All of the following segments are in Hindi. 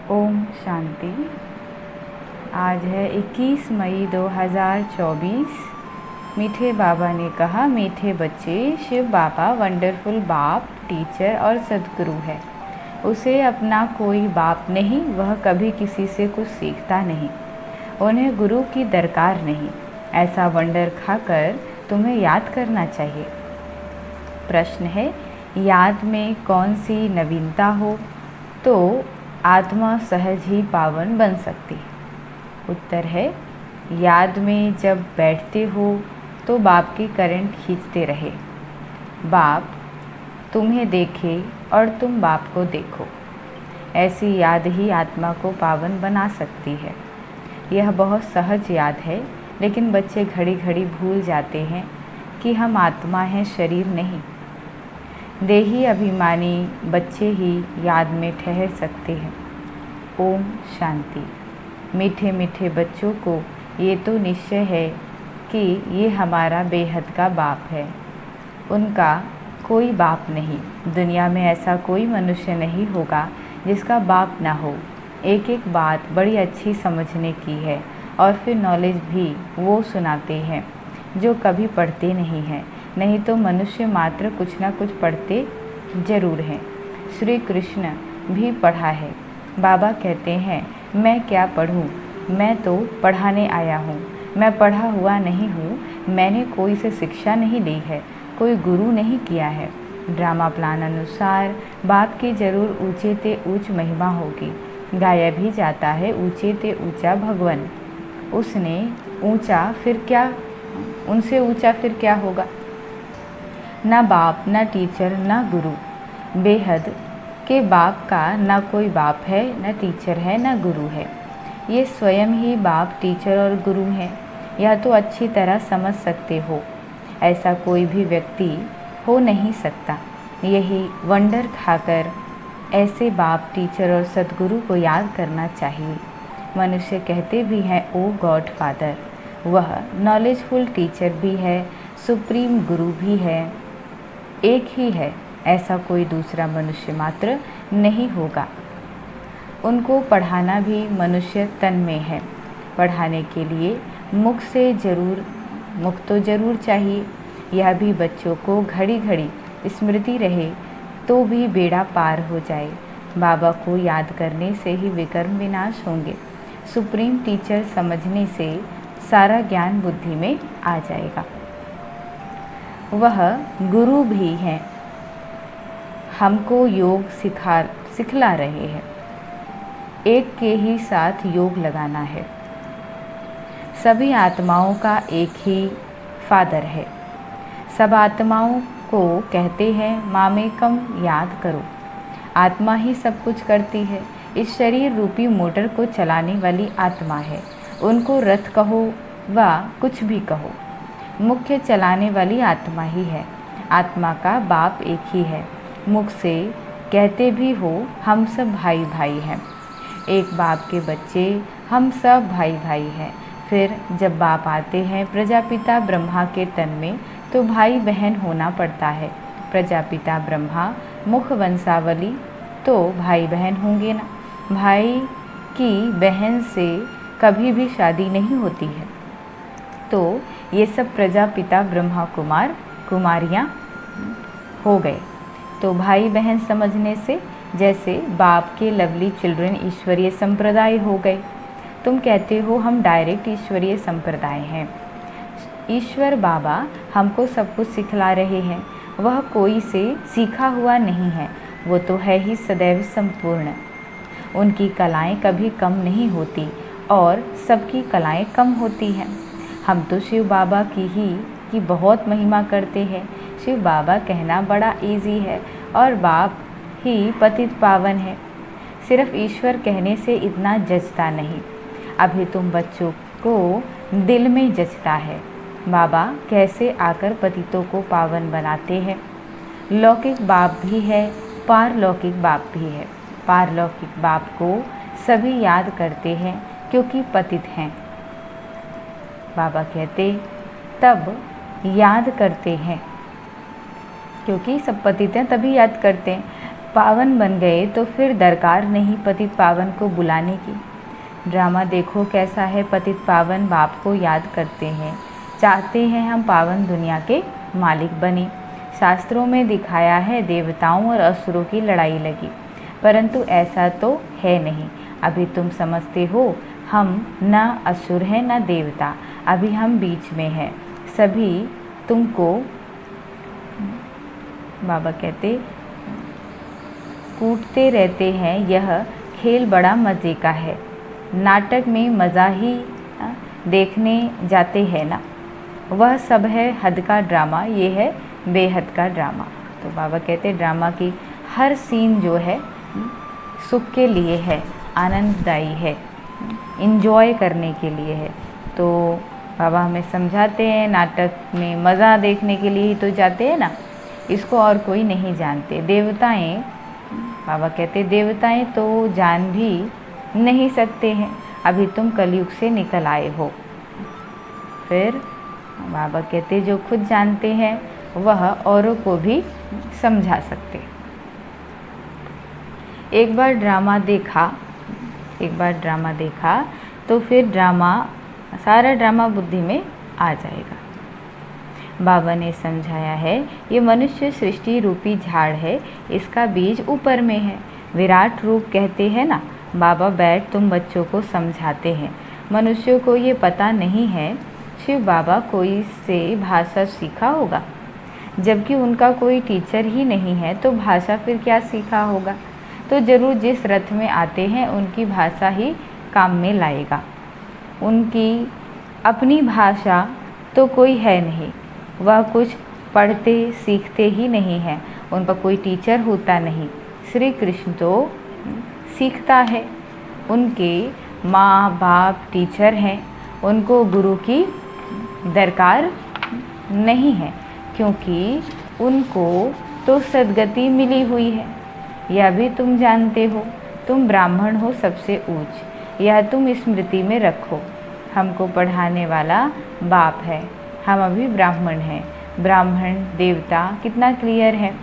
ओम शांति। आज है 21 मई 2024। मीठे बाबा ने कहा, मीठे बच्चे, शिव बाबा वंडरफुल बाप, टीचर और सदगुरु है। उसे अपना कोई बाप नहीं, वह कभी किसी से कुछ सीखता नहीं, उन्हें गुरु की दरकार नहीं। ऐसा वंडर खाकर तुम्हें याद करना चाहिए। प्रश्न है, याद में कौन सी नवीनता हो तो आत्मा सहज ही पावन बन सकती है? उत्तर है, याद में जब बैठते हो तो बाप की करंट खींचते रहे। बाप तुम्हें देखे और तुम बाप को देखो। ऐसी याद ही आत्मा को पावन बना सकती है। यह बहुत सहज याद है, लेकिन बच्चे घड़ी घड़ी भूल जाते हैं कि हम आत्मा हैं, शरीर नहीं। देही अभिमानी बच्चे ही याद में ठहर सकते हैं। ओम शांति। मीठे मीठे बच्चों को ये तो निश्चय है कि ये हमारा बेहद का बाप है। उनका कोई बाप नहीं। दुनिया में ऐसा कोई मनुष्य नहीं होगा जिसका बाप ना हो। एक एक बात बड़ी अच्छी समझने की है और फिर नॉलेज भी वो सुनाते हैं जो कभी पढ़ते नहीं हैं। नहीं तो मनुष्य मात्र कुछ ना कुछ पढ़ते जरूर हैं। श्री कृष्ण भी पढ़ा है। बाबा कहते हैं, मैं क्या पढ़ूं, मैं तो पढ़ाने आया हूँ। मैं पढ़ा हुआ नहीं हूँ, मैंने कोई से शिक्षा नहीं ली है, कोई गुरु नहीं किया है। ड्रामा प्लान अनुसार बाप की जरूर ऊंचे ते ऊंच महिमा होगी। गाया भी जाता है, ऊंचे ते ऊंचा भगवन। उसने ऊंचा फिर क्या, उनसे ऊंचा फिर क्या होगा? ना बाप, ना टीचर, ना गुरु। बेहद के बाप का ना कोई बाप है, ना टीचर है, ना गुरु है। ये स्वयं ही बाप, टीचर और गुरु हैं। यह तो अच्छी तरह समझ सकते हो। ऐसा कोई भी व्यक्ति हो नहीं सकता। यही वंडर खाकर ऐसे बाप, टीचर और सदगुरु को याद करना चाहिए। मनुष्य कहते भी हैं, ओ गॉड फादर। वह नॉलेजफुल टीचर भी है, सुप्रीम गुरु भी है, एक ही है। ऐसा कोई दूसरा मनुष्य मात्र नहीं होगा। उनको पढ़ाना भी मनुष्य तन में है। पढ़ाने के लिए मुख तो जरूर चाहिए। यह भी बच्चों को घड़ी घड़ी स्मृति रहे तो भी बेड़ा पार हो जाए। बाबा को याद करने से ही विकर्म विनाश होंगे। सुप्रीम टीचर समझने से सारा ज्ञान बुद्धि में आ जाएगा। वह गुरु भी हैं, हमको योग सिखला रहे हैं। एक के ही साथ योग लगाना है। सभी आत्माओं का एक ही फादर है। सब आत्माओं को कहते हैं, मामेकम याद करो। आत्मा ही सब कुछ करती है। इस शरीर रूपी मोटर को चलाने वाली आत्मा है। उनको रथ कहो व कुछ भी कहो, मुख्य चलाने वाली आत्मा ही है। आत्मा का बाप एक ही है। मुख से कहते भी हो, हम सब भाई भाई हैं। एक बाप के बच्चे हम सब भाई भाई हैं। फिर जब बाप आते हैं प्रजापिता ब्रह्मा के तन में, तो भाई बहन होना पड़ता है। प्रजापिता ब्रह्मा मुख वंशावली, तो भाई बहन होंगे ना। भाई की बहन से कभी भी शादी नहीं होती है। तो ये सब प्रजापिता ब्रह्मा कुमार कुमारियाँ हो गए। तो भाई बहन समझने से जैसे बाप के लवली चिल्ड्रन ईश्वरीय संप्रदाय हो गए। तुम कहते हो हम डायरेक्ट ईश्वरीय संप्रदाय हैं। ईश्वर बाबा हमको सब कुछ सिखला रहे हैं। वह कोई से सीखा हुआ नहीं है, वो तो है ही सदैव संपूर्ण। उनकी कलाएं कभी कम नहीं होती और सबकी कलाएं कम होती हैं। हम तो शिव बाबा की बहुत महिमा करते हैं। शिव बाबा कहना बड़ा इजी है और बाप ही पतित पावन है। सिर्फ ईश्वर कहने से इतना जचता नहीं। अभी तुम बच्चों को दिल में जचता है। बाबा कैसे आकर पतितों को पावन बनाते हैं। लौकिक बाप भी है, पारलौकिक बाप भी है। पारलौकिक बाप को सभी याद करते हैं क्योंकि पतित हैं। बाबा कहते तब याद करते हैं क्योंकि सब पतित हैं, तभी याद करते हैं। पावन बन गए तो फिर दरकार नहीं पतित पावन को बुलाने की। ड्रामा देखो कैसा है, पतित पावन बाप को याद करते हैं, चाहते हैं हम पावन दुनिया के मालिक बने। शास्त्रों में दिखाया है देवताओं और असुरों की लड़ाई लगी, परंतु ऐसा तो है नहीं। अभी तुम समझते हो हम न असुर हैं न देवता, अभी हम बीच में हैं। सभी तुमको बाबा कहते कूटते रहते हैं, यह खेल बड़ा मज़े का है। नाटक में मज़ा ही देखने जाते हैं ना, वह सब है हद का ड्रामा, ये है बेहद का ड्रामा। तो बाबा कहते ड्रामा की हर सीन जो है सुख के लिए है, आनंददायी है, इंजॉय करने के लिए है। तो बाबा हमें समझाते हैं नाटक में मज़ा देखने के लिए ही तो जाते हैं ना, इसको और कोई नहीं जानते। देवताएं, बाबा कहते देवताएं तो जान भी नहीं सकते हैं, अभी तुम कलयुग से निकल आए हो। फिर बाबा कहते जो खुद जानते हैं वह औरों को भी समझा सकते। एक बार ड्रामा देखा तो फिर सारा ड्रामा बुद्धि में आ जाएगा। बाबा ने समझाया है ये मनुष्य सृष्टि रूपी झाड़ है, इसका बीज ऊपर में है। विराट रूप कहते हैं ना। बाबा बैठ तुम बच्चों को समझाते हैं। मनुष्यों को ये पता नहीं है शिव बाबा कोई से भाषा सीखा होगा, जबकि उनका कोई टीचर ही नहीं है तो भाषा फिर क्या सीखा होगा। तो ज़रूर जिस रथ में आते हैं उनकी भाषा ही काम में लाएगा। उनकी अपनी भाषा तो कोई है नहीं, वह कुछ पढ़ते सीखते ही नहीं है, उनका कोई टीचर होता नहीं। श्री कृष्ण तो सीखता है, उनके माँ बाप टीचर हैं, उनको गुरु की दरकार नहीं है, क्योंकि उनको तो सद्गति मिली हुई है। यह भी तुम जानते हो, तुम ब्राह्मण हो सबसे ऊंच, यह तुम स्मृति में रखो। हमको पढ़ाने वाला बाप है, हम अभी ब्राह्मण हैं। ब्राह्मण देवता कितना क्लियर है।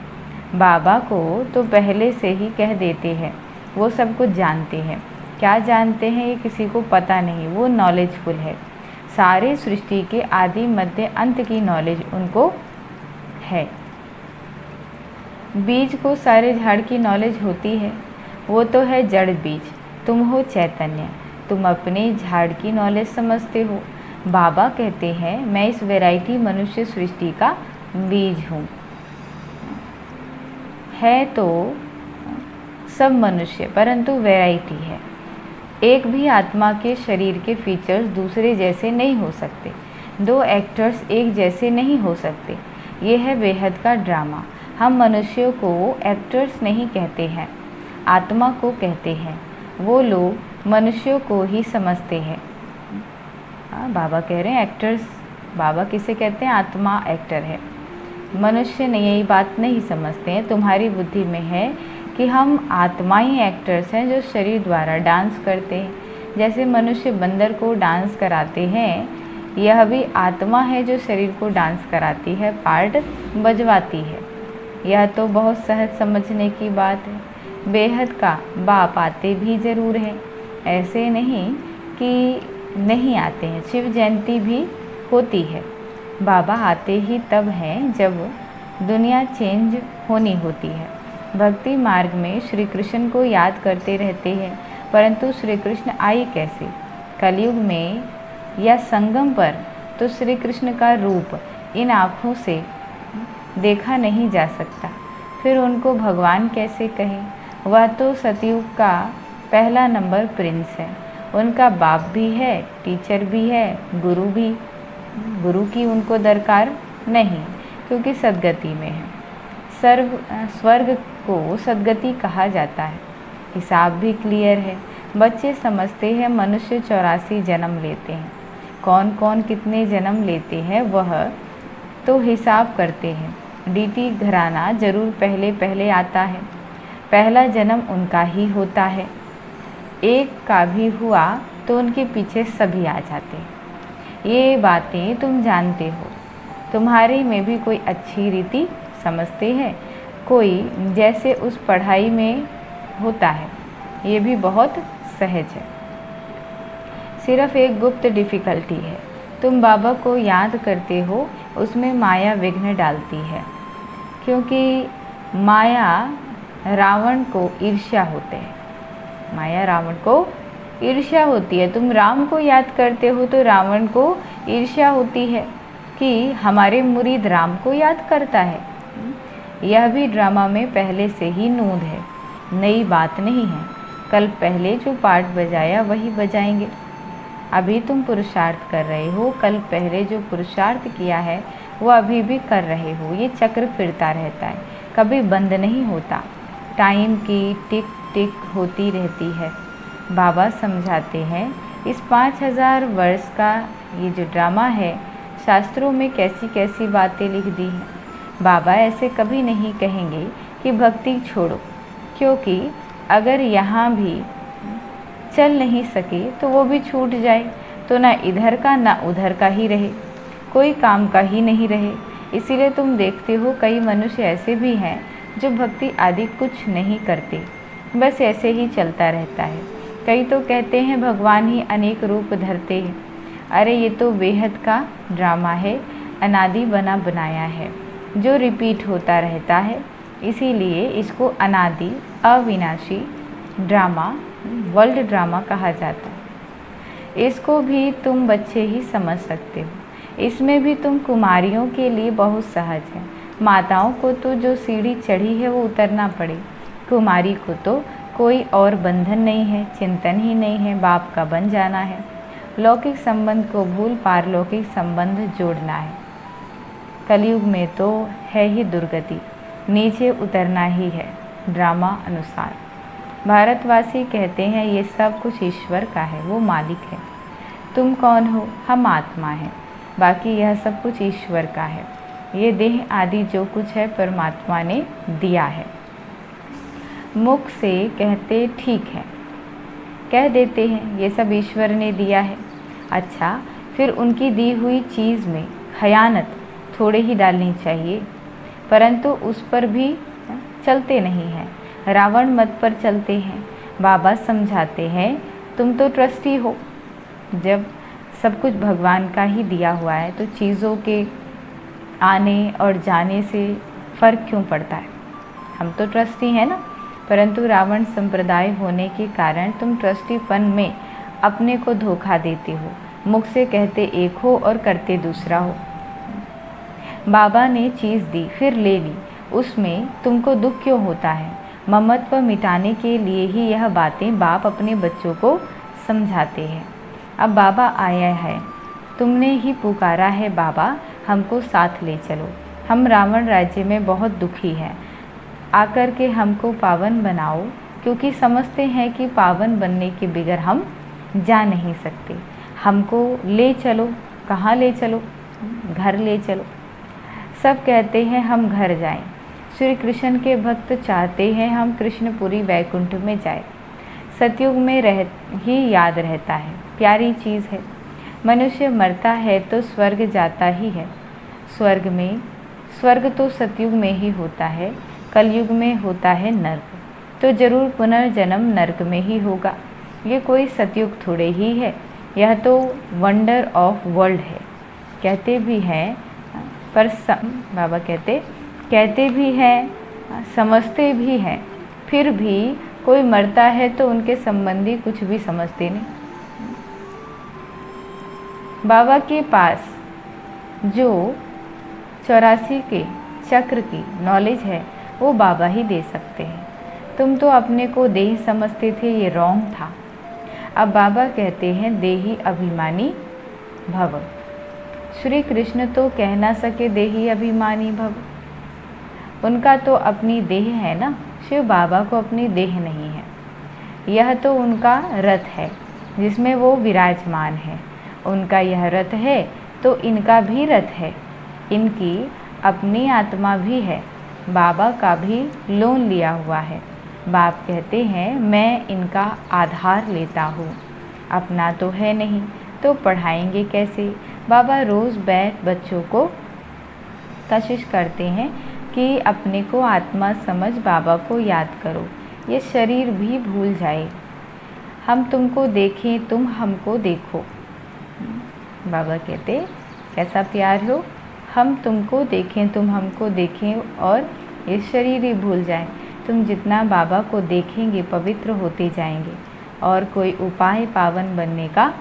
बाबा को तो पहले से ही कह देते हैं, वो सब कुछ जानते हैं। क्या जानते हैं ये किसी को पता नहीं, वो नॉलेजफुल है। सारे सृष्टि के आदि मध्य अंत की नॉलेज उनको है। बीज को सारे झाड़ की नॉलेज होती है, वो तो है जड़ बीज, तुम हो चैतन्य, तुम अपने झाड़ की नॉलेज समझते हो। बाबा कहते हैं मैं इस वैरायटी मनुष्य सृष्टि का बीज हूँ। है तो सब मनुष्य, परंतु वैरायटी है। एक भी आत्मा के शरीर के फीचर्स दूसरे जैसे नहीं हो सकते, दो एक्टर्स एक जैसे नहीं हो सकते। ये है बेहद का ड्रामा। हम मनुष्यों को एक्टर्स नहीं कहते हैं, आत्मा को कहते हैं। वो लोग मनुष्यों को ही समझते हैं। बाबा कह रहे हैं एक्टर्स, बाबा किसे कहते हैं? आत्मा एक्टर है, मनुष्य ने यही बात नहीं समझते हैं। तुम्हारी बुद्धि में है कि हम आत्माएं एक्टर्स हैं जो शरीर द्वारा डांस करते हैं। जैसे मनुष्य बंदर को डांस कराते हैं, यह भी आत्मा है जो शरीर को डांस कराती है, पार्ट बजवाती है। यह तो बहुत सहज समझने की बात है। बेहद का बाप आते भी ज़रूर हैं, ऐसे नहीं कि नहीं आते हैं। शिव जयंती भी होती है। बाबा आते ही तब हैं जब दुनिया चेंज होनी होती है। भक्ति मार्ग में श्री कृष्ण को याद करते रहते हैं, परंतु श्री कृष्ण आए कैसे? कलयुग में या संगम पर तो श्री कृष्ण का रूप इन आँखों से देखा नहीं जा सकता, फिर उनको भगवान कैसे कहें? वह तो सतयुग का पहला नंबर प्रिंस है। उनका बाप भी है, टीचर भी है, गुरु भी। गुरु की उनको दरकार नहीं, क्योंकि सद्गति में है। स्वर्ग को सद्गति कहा जाता है। हिसाब भी क्लियर है। बच्चे समझते हैं मनुष्य 84 जन्म लेते हैं, कौन कौन कितने जन्म लेते हैं वह तो हिसाब करते हैं। डीटी घराना जरूर पहले पहले आता है, पहला जन्म उनका ही होता है। एक का भी हुआ तो उनके पीछे सभी आ जाते हैं। ये बातें तुम जानते हो। तुम्हारे में भी कोई अच्छी रीति समझते हैं, कोई जैसे उस पढ़ाई में होता है, ये भी बहुत सहज है। सिर्फ एक गुप्त डिफ़िकल्टी है, तुम बाबा को याद करते हो, उसमें माया विघ्न डालती है, क्योंकि माया रावण को ईर्ष्या होते हैं, माया रावण को ईर्ष्या होती है। तुम राम को याद करते हो तो रावण को ईर्ष्या होती है कि हमारे मुरीद राम को याद करता है। यह भी ड्रामा में पहले से ही नूंद है, नई बात नहीं है। कल पहले जो पार्ट बजाया वही बजाएंगे। अभी तुम पुरुषार्थ कर रहे हो, कल पहले जो पुरुषार्थ किया है वो अभी भी कर रहे हो। ये चक्र फिरता रहता है, कभी बंद नहीं होता। टाइम की टिक टिक होती रहती है। बाबा समझाते हैं, इस 5000 वर्ष का ये जो ड्रामा है, शास्त्रों में कैसी कैसी बातें लिख दी हैं। बाबा ऐसे कभी नहीं कहेंगे कि भक्ति छोड़ो, क्योंकि अगर यहाँ भी चल नहीं सके तो वो भी छूट जाए, तो ना इधर का ना उधर का ही रहे, कोई काम का ही नहीं रहे। इसीलिए तुम देखते हो कई मनुष्य ऐसे भी हैं जो भक्ति आदि कुछ नहीं करते, बस ऐसे ही चलता रहता है। कई तो कहते हैं भगवान ही अनेक रूप धरते हैं। अरे ये तो बेहद का ड्रामा है, अनादि बना बनाया है, जो रिपीट होता रहता है। इसीलिए इसको अनादि अविनाशी ड्रामा, वर्ल्ड ड्रामा कहा जाता है। इसको भी तुम बच्चे ही समझ सकते हो। इसमें भी तुम कुमारियों के लिए बहुत सहज है। माताओं को तो जो सीढ़ी चढ़ी है वो उतरना पड़े, कुमारी को तो कोई और बंधन नहीं है, चिंतन ही नहीं है, बाप का बन जाना है। लौकिक संबंध को भूल पारलौकिक संबंध जोड़ना है। कलयुग में तो है ही दुर्गति, नीचे उतरना ही है ड्रामा अनुसार। भारतवासी कहते हैं ये सब कुछ ईश्वर का है, वो मालिक है। तुम कौन हो? हम आत्मा हैं, बाकी यह सब कुछ ईश्वर का है। ये देह आदि जो कुछ है परमात्मा ने दिया है। मुख से कहते ठीक है, कह देते हैं ये सब ईश्वर ने दिया है। अच्छा, फिर उनकी दी हुई चीज़ में खयानत थोड़े ही डालनी चाहिए, परंतु उस पर भी चलते नहीं हैं, रावण मत पर चलते हैं। बाबा समझाते हैं तुम तो ट्रस्टी हो, जब सब कुछ भगवान का ही दिया हुआ है तो चीज़ों के आने और जाने से फ़र्क क्यों पड़ता है? हम तो ट्रस्टी हैं ना, परंतु रावण संप्रदाय होने के कारण तुम ट्रस्टीपन में अपने को धोखा देते हो। मुख से कहते एक हो और करते दूसरा हो। बाबा ने चीज़ दी फिर ले ली, उसमें तुमको दुख क्यों होता है? ममत्व मिटाने के लिए ही यह बातें बाप अपने बच्चों को समझाते हैं। अब बाबा आया है, तुमने ही पुकारा है बाबा हमको साथ ले चलो। हम रावण राज्य में बहुत दुखी हैं, आकर के हमको पावन बनाओ, क्योंकि समझते हैं कि पावन बनने के बगैर हम जा नहीं सकते। हमको ले चलो। कहाँ ले चलो? घर ले चलो। सब कहते हैं हम घर जाएं। श्री कृष्ण के भक्त चाहते हैं हम कृष्णपुरी वैकुंठ में जाएं। सतयुग में ही याद रहता है, प्यारी चीज़ है। मनुष्य मरता है तो स्वर्ग जाता ही है। स्वर्ग तो सतयुग में ही होता है, कलयुग में होता है नर्क, तो जरूर पुनर्जन्म नर्क में ही होगा। ये कोई सतयुग थोड़े ही है, यह तो वंडर ऑफ वर्ल्ड है। कहते भी हैं पर बाबा कहते भी हैं, समझते भी हैं, फिर भी कोई मरता है तो उनके संबंधी कुछ भी समझते नहीं। बाबा के पास जो 84 के चक्र की नॉलेज है वो बाबा ही दे सकते हैं। तुम तो अपने को देही समझते थे, ये रॉन्ग था। अब बाबा कहते हैं देही अभिमानी भव। श्री कृष्ण तो कह ना सके देही अभिमानी भव, उनका तो अपनी देह है ना। शिव बाबा को अपनी देह नहीं है, यह तो उनका रथ है जिसमें वो विराजमान है। उनका यह रथ है तो इनका भी रथ है, इनकी अपनी आत्मा भी है। बाबा का भी लोन लिया हुआ है। बाप कहते हैं मैं इनका आधार लेता हूँ, अपना तो है नहीं, तो पढ़ाएंगे कैसे? बाबा रोज़ बैठ बच्चों को कशिश करते हैं कि अपने को आत्मा समझ बाबा को याद करो, ये शरीर भी भूल जाए। हम तुमको देखें, तुम हमको देखो। बाबा कहते कैसा प्यार हो, हम तुमको देखें, तुम हमको देखें और ये शरीर ही भूल जाए। तुम जितना बाबा को देखेंगे पवित्र होते जाएंगे और कोई उपाय पावन बनने का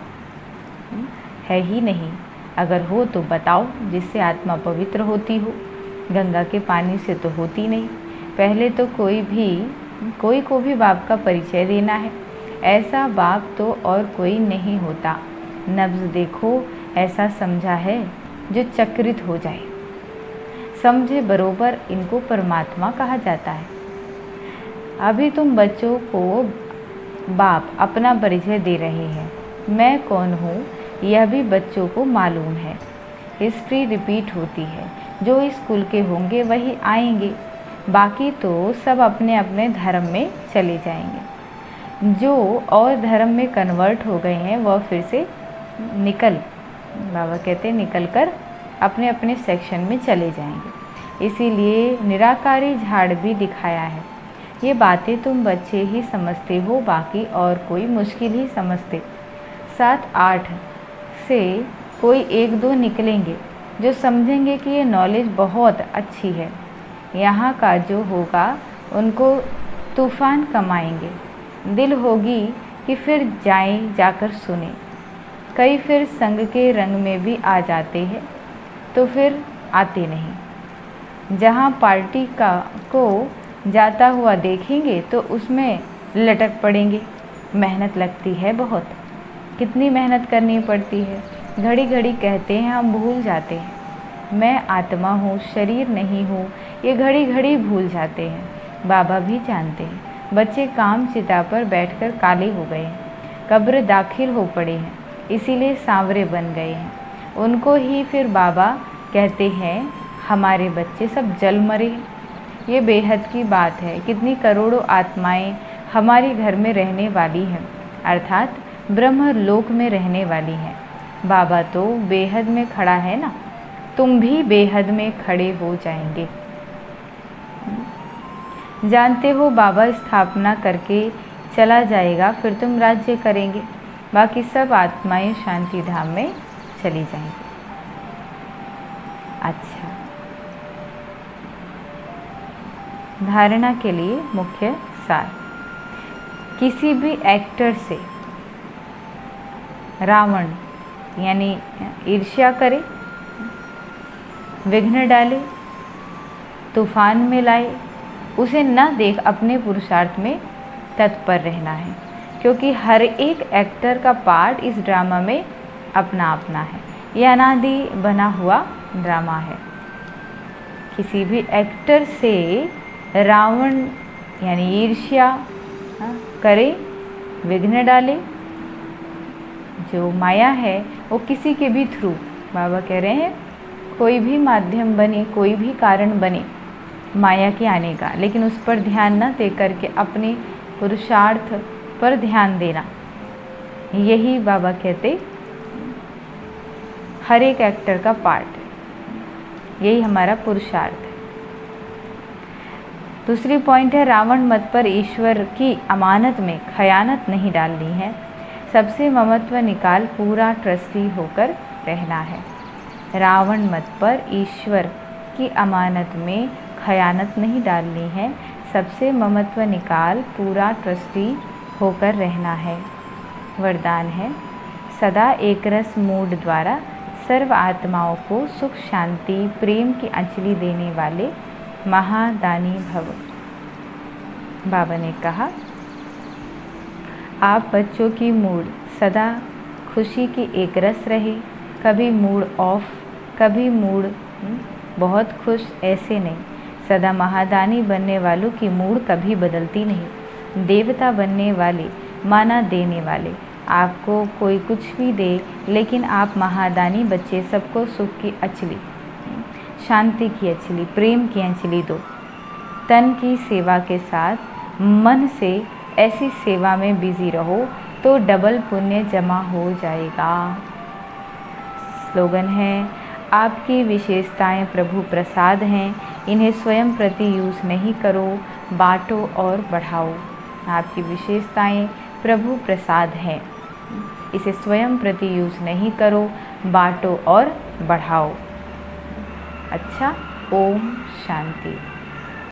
है ही नहीं। अगर हो तो बताओ जिससे आत्मा पवित्र होती हो। गंगा के पानी से तो होती नहीं। पहले तो कोई को भी बाप का परिचय देना है। ऐसा बाप तो और कोई नहीं होता। नब्ज देखो, ऐसा समझा है जो चक्रित हो जाए। समझे बरोबर इनको परमात्मा कहा जाता है। अभी तुम बच्चों को बाप अपना परिचय दे रहे हैं। मैं कौन हूँ यह भी बच्चों को मालूम है। हिस्ट्री रिपीट होती है। जो स्कूल के होंगे वही आएंगे, बाकी तो सब अपने अपने धर्म में चले जाएंगे। जो और धर्म में कन्वर्ट हो गए हैं वह फिर से बाबा कहते निकल कर अपने अपने सेक्शन में चले जाएंगे। इसीलिए निराकारी झाड़ भी दिखाया है। ये बातें तुम बच्चे ही समझते हो, बाकी और कोई मुश्किल ही समझते। 7-8 से कोई 1-2 निकलेंगे जो समझेंगे कि ये नॉलेज बहुत अच्छी है। यहाँ का जो होगा उनको तूफ़ान कमाएंगे। दिल होगी कि फिर जाकर सुने। कई फिर संग के रंग में भी आ जाते हैं तो फिर आते नहीं। जहाँ पार्टी को जाता हुआ देखेंगे तो उसमें लटक पड़ेंगे। मेहनत लगती है बहुत। कितनी मेहनत करनी पड़ती है। घड़ी घड़ी कहते हैं, हम भूल जाते हैं। मैं आत्मा हूँ, शरीर नहीं हूँ, ये घड़ी घड़ी भूल जाते हैं। बाबा भी जानते हैं। बच्चे काम चिता पर बैठकर काले हो गए हैं, कब्र दाखिल हो पड़े हैं, इसीलिए सांवरे बन गए हैं। उनको ही फिर बाबा कहते हैं हमारे बच्चे सब जल मरे हैं। ये बेहद की बात है। कितनी करोड़ों आत्माएं हमारे घर में रहने वाली हैं, अर्थात ब्रह्म लोक में रहने वाली हैं। बाबा तो बेहद में खड़ा है ना, तुम भी बेहद में खड़े हो जाएंगे। जानते हो बाबा स्थापना करके चला जाएगा, फिर तुम राज्य करेंगे, बाकी सब आत्माएं शांति धाम में चली जाएंगी। अच्छा, धारणा के लिए मुख्य सार। किसी भी एक्टर से रावण यानी ईर्ष्या करे, विघ्न डाले, तूफान में लाए, उसे न देख अपने पुरुषार्थ में तत्पर रहना है। क्योंकि हर एक एक्टर का पार्ट इस ड्रामा में अपना अपना है। यह अनादि बना हुआ ड्रामा है। किसी भी एक्टर से रावण यानी ईर्ष्या करे, विघ्न डाले, जो माया है वो किसी के भी थ्रू, बाबा कह रहे हैं कोई भी माध्यम बने, कोई भी कारण बने माया के आने का, लेकिन उस पर ध्यान न दे करके अपने पुरुषार्थ पर ध्यान देना। यही बाबा कहते हर एक एक्टर का पार्ट है, यही हमारा पुरुषार्थ है। दूसरी पॉइंट है रावण मत पर ईश्वर की अमानत में खयानत नहीं डालनी है। सबसे ममत्व निकाल पूरा ट्रस्टी होकर रहना है। रावण मत पर ईश्वर की अमानत में खयानत नहीं डालनी है। सबसे ममत्व निकाल पूरा ट्रस्टी होकर रहना है। वरदान है सदा एकरस मूड द्वारा सर्व आत्माओं को सुख शांति प्रेम की अंजलि देने वाले महादानी भव। बाबा ने कहा आप बच्चों की मूड सदा खुशी की एकरस रहे, कभी मूड ऑफ, कभी मूड बहुत खुश, ऐसे नहीं। सदा महादानी बनने वालों की मूड कभी बदलती नहीं। देवता बनने वाले, माना देने वाले, आपको कोई कुछ भी दे, लेकिन आप महादानी बच्चे सबको सुख की अंजलि, शांति की अंजलि, प्रेम की अंजलि दो। तन की सेवा के साथ मन से ऐसी सेवा में बिजी रहो तो डबल पुण्य जमा हो जाएगा। स्लोगन है आपकी विशेषताएं प्रभु प्रसाद हैं, इन्हें स्वयं प्रति यूज़ नहीं करो, बांटो और बढ़ाओ। आपकी विशेषताएं प्रभु प्रसाद है। इसे स्वयं प्रति यूज़ नहीं करो, बांटो और बढ़ाओ। अच्छा, ओम शांति।